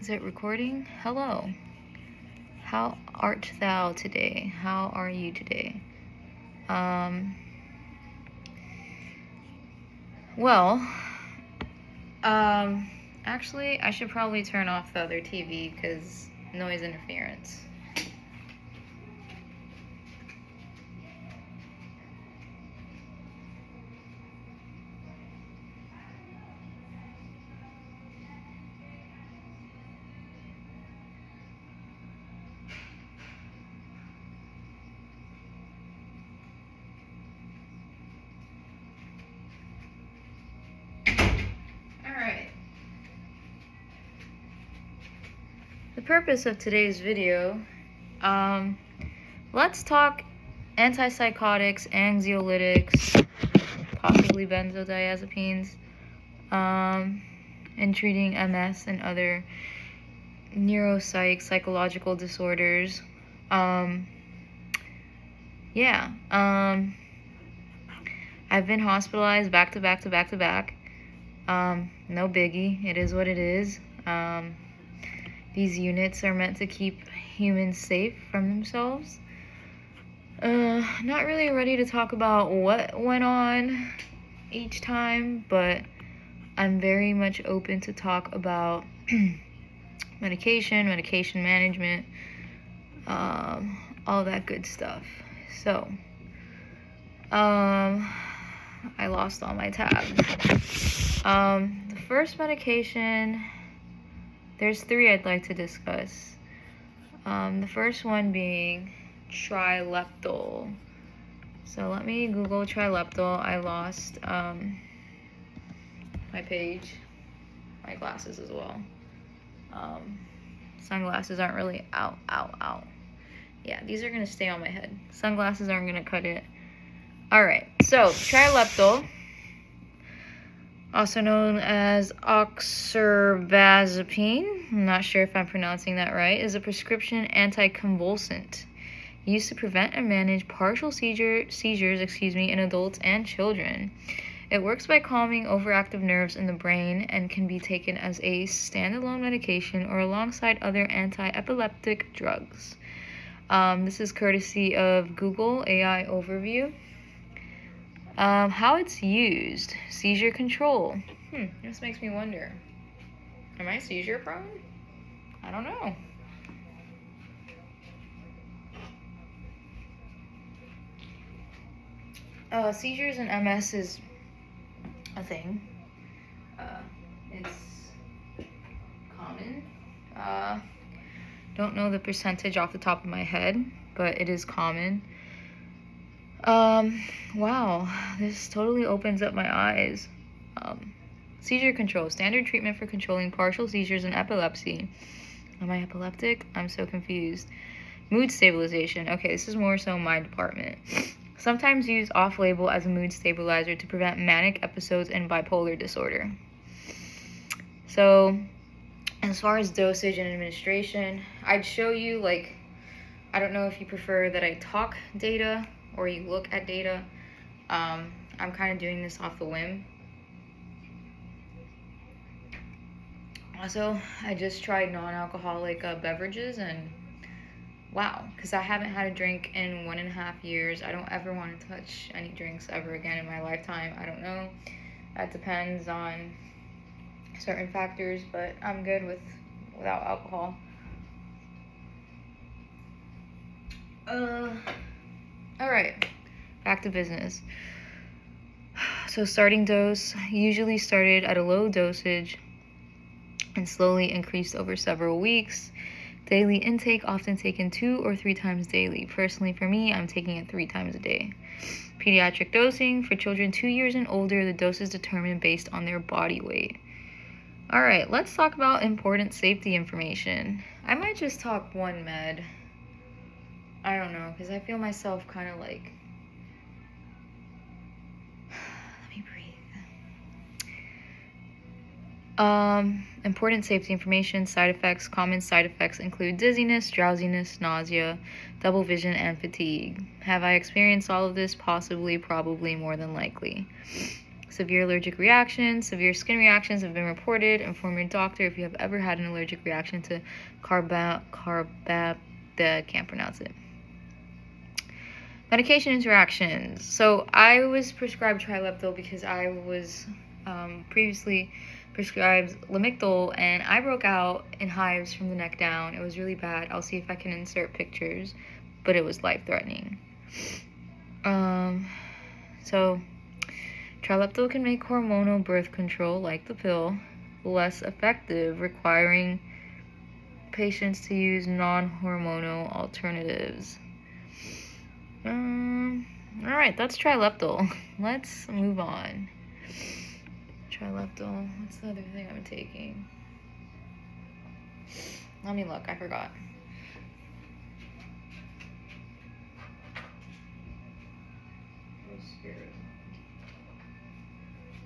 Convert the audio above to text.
Is it recording? Hello. How art thou today? How are you today? Well, actually, I should probably turn off the other TV because noise interference. The purpose of today's video, let's talk antipsychotics, anxiolytics, possibly benzodiazepines, and treating MS and other psychological disorders. I've been hospitalized back to back to back to back. No biggie. It is what it is. These units are meant to keep humans safe from themselves. Not really ready to talk about what went on each time, but I'm very much open to talk about medication management, all that good stuff. So, I lost all my tabs. The first medication, there's 3 I'd like to discuss. The first one being trileptal. So let me Google trileptal. I lost my page, my glasses as well. Sunglasses aren't really out. Yeah, these are gonna stay on my head. Sunglasses aren't gonna cut it. Alright, so trileptal, also known as oxcarbazepine, I'm not sure if I'm pronouncing that right, is a prescription anticonvulsant used to prevent and manage partial seizures in adults and children. It works by calming overactive nerves in the brain and can be taken as a standalone medication or alongside other anti-epileptic drugs. This is courtesy of Google AI Overview. How it's used. Seizure control. This makes me wonder. Am I seizure prone? I don't know. Seizures and MS is a thing. It's common. Don't know the percentage off the top of my head, but it is common. Wow, this totally opens up my eyes. Seizure control, standard treatment for controlling partial seizures and epilepsy. Am I epileptic? I'm so confused. Mood stabilization. Okay, this is more so my department. Sometimes used off-label as a mood stabilizer to prevent manic episodes in bipolar disorder. So, as far as dosage and administration, I'd show you, I don't know if you prefer that I talk data or you look at data. I'm kind of doing this off the whim. Also, I just tried non-alcoholic beverages, and wow, because I haven't had a drink in 1.5 years. I don't ever want to touch any drinks ever again in my lifetime. I don't know. That depends on certain factors, but I'm good without alcohol. Alright, back to business. So starting dose, usually started at a low dosage and slowly increased over several weeks. Daily intake, often taken 2 or 3 times daily. Personally, for me, I'm taking it 3 times a day. Pediatric dosing, for children 2 years and older, the dose is determined based on their body weight. Alright, let's talk about important safety information. I might just talk one med. I don't know, because I feel myself kind of let me breathe. Important safety information, side effects. Common side effects include dizziness, drowsiness, nausea, double vision, and fatigue. Have I experienced all of this? Possibly, probably, more than likely. Severe allergic reactions. Severe skin reactions have been reported. Inform your doctor if you have ever had an allergic reaction to can't pronounce it. Medication interactions. So I was prescribed Trileptal because I was previously prescribed Lamictal, and I broke out in hives from the neck down. It was really bad. I'll see if I can insert pictures, but it was life-threatening. So Trileptal can make hormonal birth control, like the pill, less effective, requiring patients to use non-hormonal alternatives. Alright, that's Trileptal. Let's move on. Trileptal. What's the other thing I'm taking? Let me look. I forgot.